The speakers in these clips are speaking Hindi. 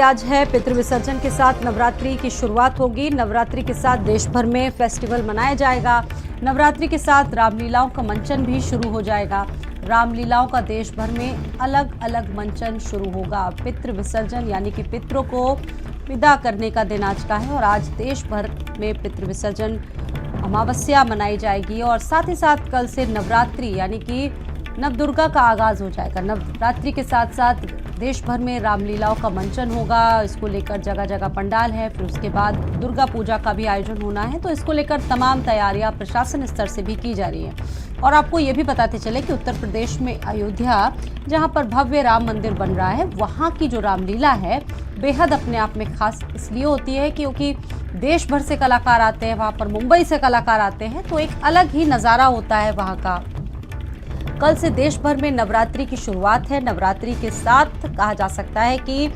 आज है पितृ विसर्जन के साथ नवरात्रि की शुरुआत होगी। नवरात्रि के साथ देश भर में फेस्टिवल मनाया जाएगा। नवरात्रि के साथ रामलीलाओं का मंचन भी शुरू हो जाएगा। रामलीलाओं का देश भर में अलग अलग मंचन शुरू होगा। पितृ विसर्जन यानी कि पितरों को विदा करने का दिन आज का है और आज देश भर में पितृ विसर्जन अमावस्या मनाई जाएगी और साथ ही साथ कल से नवरात्रि यानी कि नवदुर्गा का आगाज हो जाएगा। नवरात्रि के साथ साथ देश भर में रामलीलाओं का मंचन होगा। इसको लेकर जगह जगह पंडाल है। फिर उसके बाद दुर्गा पूजा का भी आयोजन होना है, तो इसको लेकर तमाम तैयारियां प्रशासन स्तर से भी की जा रही हैं। और आपको ये भी बताते चले कि उत्तर प्रदेश में अयोध्या, जहां पर भव्य राम मंदिर बन रहा है, वहां की जो रामलीला है बेहद अपने आप में खास इसलिए होती है क्योंकि देश भर से कलाकार आते हैं, वहां पर मुंबई से कलाकार आते हैं, तो एक अलग ही नज़ारा होता है वहां का। कल से देश भर में नवरात्रि की शुरुआत है। नवरात्रि के साथ कहा जा सकता है कि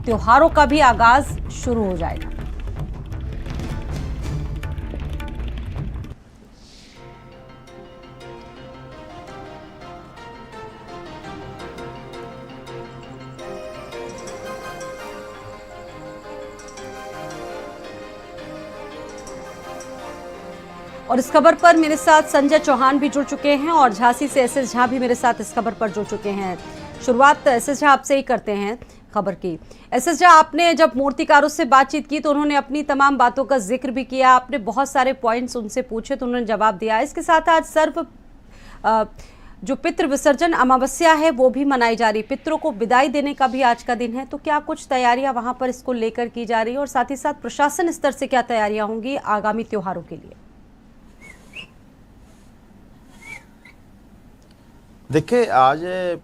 त्योहारों का भी आगाज शुरू हो जाएगा। और इस खबर पर मेरे साथ संजय चौहान भी जुड़ चुके हैं और झांसी से एसएस झा भी मेरे साथ इस खबर पर जुड़ चुके हैं। शुरुआत एसएस झा आपसे ही करते हैं खबर की। एसएस झा, आपने जब मूर्तिकारों से बातचीत की तो उन्होंने अपनी तमाम बातों का जिक्र भी किया, आपने बहुत सारे पॉइंट्स उनसे पूछे तो उन्होंने जवाब दिया। इसके साथ आज जो पितृ विसर्जन अमावस्या है वो भी मनाई जा रही, पितरों को विदाई देने का भी आज का दिन है, तो क्या कुछ तैयारियां वहां पर इसको लेकर की जा रही है और साथ ही साथ प्रशासन स्तर से क्या तैयारियां होंगी आगामी त्योहारों के लिए? देखिए, आज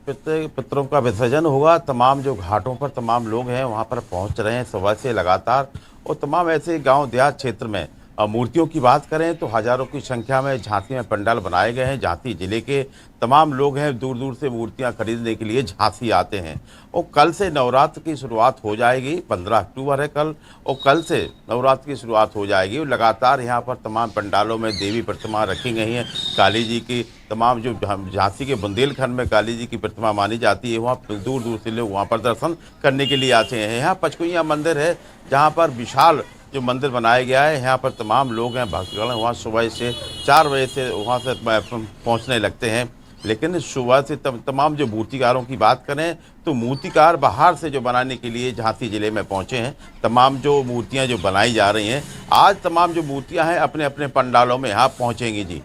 पितरों का विसर्जन होगा। तमाम जो घाटों पर तमाम लोग हैं वहां पर पहुंच रहे हैं सुबह से लगातार, और तमाम ऐसे गांव देहात क्षेत्र में मूर्तियों की बात करें तो हजारों की संख्या में झांसी में पंडाल बनाए गए हैं। झांसी जिले के तमाम लोग हैं, दूर दूर से मूर्तियां खरीदने के लिए झांसी आते हैं। और कल से नवरात्र की शुरुआत हो जाएगी। 15 अक्टूबर है कल, और कल से नवरात्र की शुरुआत हो जाएगी। और लगातार यहाँ पर तमाम पंडालों में देवी प्रतिमा रखी गई हैं। काली जी की तमाम जो झांसी के बुंदेलखंड में काली जी की प्रतिमा मानी जाती है, वहाँ दूर दूर से लोग वहाँ पर दर्शन करने के लिए आते हैं। यहाँ पचकुइया मंदिर है जहाँ पर विशाल जो मंदिर बनाया गया है, यहाँ पर तमाम लोग हैं भक्तगण वहाँ सुबह से 4 बजे से वहाँ से पहुँचने लगते हैं। लेकिन सुबह से तमाम जो मूर्तिकारों की बात करें तो मूर्तिकार बाहर से जो बनाने के लिए झांसी जिले में पहुँचे हैं। तमाम जो मूर्तियाँ जो बनाई जा रही हैं, आज तमाम जो मूर्तियाँ हैं अपने अपने पंडालों में यहाँ पहुँचेंगी। जी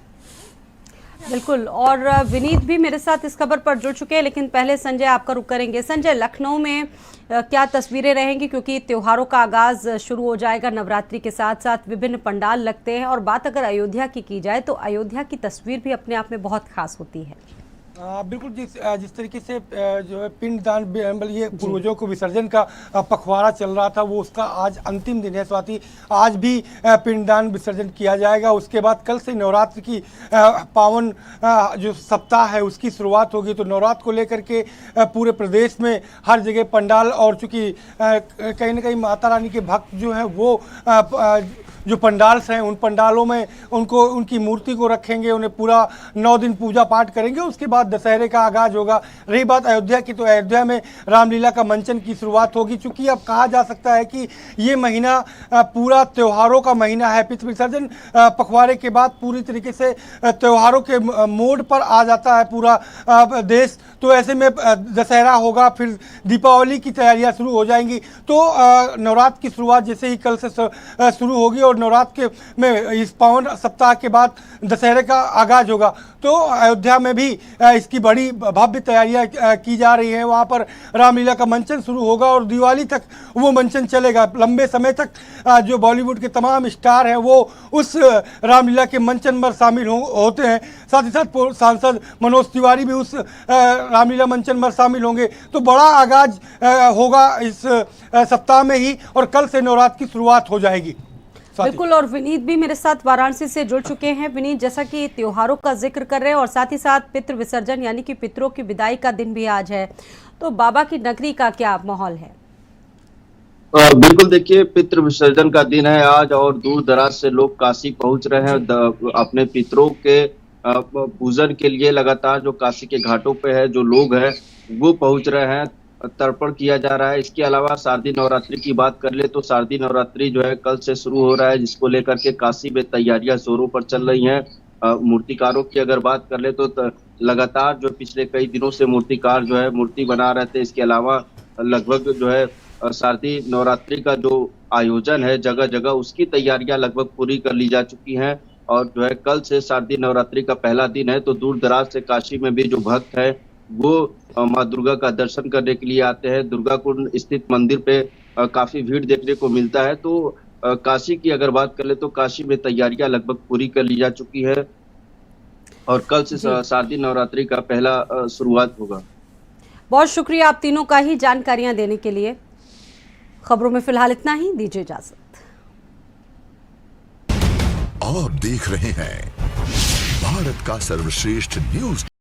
बिल्कुल, और विनीत भी मेरे साथ इस खबर पर जुड़ चुके हैं, लेकिन पहले संजय आपका रुख करेंगे। संजय, लखनऊ में क्या तस्वीरें रहेंगी, क्योंकि त्योहारों का आगाज शुरू हो जाएगा। नवरात्रि के साथ साथ विभिन्न पंडाल लगते हैं, और बात अगर अयोध्या की जाए तो अयोध्या की तस्वीर भी अपने आप में बहुत खास होती है। बिल्कुल, जिस तरीके से जो है पिंडदान, ये पूर्वजों को विसर्जन का पखवाड़ा चल रहा था, वो उसका आज अंतिम दिन है। स्वाति, आज भी पिंडदान विसर्जन किया जाएगा। उसके बाद कल से नवरात्र की पावन जो सप्ताह है उसकी शुरुआत होगी। तो नवरात्र को लेकर के पूरे प्रदेश में हर जगह पंडाल, और चूँकि कहीं ना कहीं माता रानी के भक्त जो हैं वो जो पंडाल्स हैं उन पंडालों में उनकी मूर्ति को रखेंगे, उन्हें पूरा 9 दिन पूजा पाठ करेंगे। उसके बाद दशहरे का आगाज होगा। रही बात अयोध्या की, तो अयोध्या में रामलीला का मंचन की शुरुआत होगी। चूँकि अब कहा जा सकता है कि ये महीना पूरा त्योहारों का महीना है। पितृ विसर्जन पखवाड़े के बाद पूरी तरीके से त्योहारों के मोड पर आ जाता है पूरा देश। तो ऐसे में दशहरा होगा, फिर दीपावली की तैयारियां शुरू हो जाएंगी। तो नवरात्र की शुरुआत जैसे ही कल से शुरू होगी और नवरात्र में इस पावन सप्ताह के बाद दशहरे का आगाज होगा। तो अयोध्या में भी इसकी बड़ी भव्य तैयारियां की जा रही हैं। वहाँ पर रामलीला का मंचन शुरू होगा और दिवाली तक वो मंचन चलेगा। लंबे समय तक जो बॉलीवुड के तमाम स्टार हैं वो उस रामलीला के मंचन में शामिल होते हैं। साथ ही साथ सांसद मनोज तिवारी भी उस रामलीला मंचन में शामिल होंगे। तो बड़ा आगाज होगा इस सप्ताह में ही, और कल से नवरात्र की शुरुआत हो जाएगी। बिल्कुल, और विनीत भी मेरे साथ वाराणसी से जुड़ चुके हैं। विनीत, जैसा कि त्योहारों का जिक्र कर रहे हैं और साथ ही साथ पितृ विसर्जन यानी कि पितरों की विदाई का दिन भी आज है, तो बाबा की नगरी का क्या माहौल है? बिल्कुल, देखिए, पितृ विसर्जन का दिन है आज, और दूर दराज से लोग काशी पहुंच रहे हैं अपने पितरों के पूजन के लिए। लगातार जो काशी के घाटों पे है जो लोग हैं वो पहुंच रहे हैं। तर्पण किया जा रहा है। इसके अलावा शारदीय नवरात्रि की बात कर ले तो शारदीय नवरात्रि जो है कल से शुरू हो रहा है, जिसको लेकर के काशी में तैयारियां जोरों पर चल रही हैं। मूर्तिकारों की अगर बात कर ले तो लगातार जो पिछले कई दिनों से मूर्तिकार जो है मूर्ति बना रहे थे। इसके अलावा लगभग जो है शारदीय नवरात्रि का जो आयोजन है जगह जगह, उसकी तैयारियां लगभग पूरी कर ली जा चुकी हैं। और जो है कल से शारदीय नवरात्रि का पहला दिन है, तो दूर दराज से काशी में भी जो भक्त है वो माँ दुर्गा का दर्शन करने के लिए आते हैं। दुर्गा कुंड स्थित मंदिर पे काफी भीड़ देखने को मिलता है। तो काशी की अगर बात कर ले तो काशी में तैयारियां लगभग पूरी कर ली जा चुकी है और कल से शारदीय नवरात्रि का पहला शुरुआत होगा। बहुत शुक्रिया आप तीनों का ही जानकारियां देने के लिए। खबरों में फिलहाल इतना ही, दीजिए इजाजत। आप देख रहे हैं भारत का सर्वश्रेष्ठ न्यूज